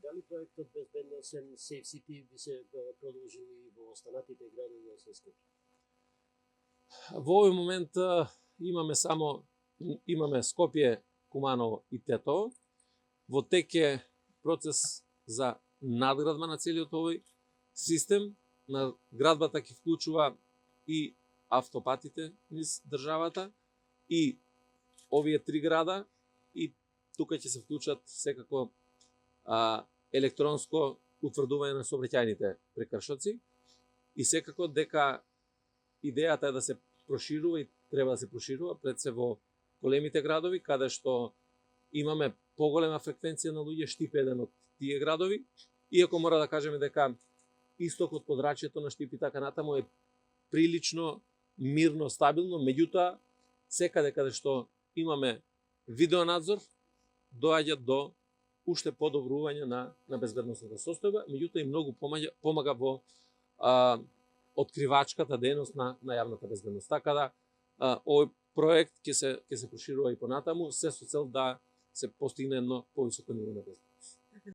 Дали проектот безбедносен Safe City би се продолжил и во останатите градови освен Скопје? Во овој момент имаме Скопје, Куманово и Тетово. Во тек е процес за надградба на целиот овој систем. Градбата ќе вклучува и автопатите низ државата и овие три града, и тука ќе се вклучат секако електронско утврдување на сообраќајните прекршоци, и секако дека идејата е да се проширува и треба да се проширува пред се во големите градови, каде што имаме поголема фреквенција на луѓе. Штип е еден од тие градови, иако мора да кажеме дека истокот, подрачјето на Штип и така натаму е прилично мирно, стабилно, меѓутоа секаде каде што имаме видеонадзор доаѓа до уште подобрување на безбедносната состојба, меѓутоа и многу помага во откривачката дејност на јавната безбедност. Така да овој проект ќе се проширува и понатаму, се со цел да се постигне едно повисоко ниво на безбедност.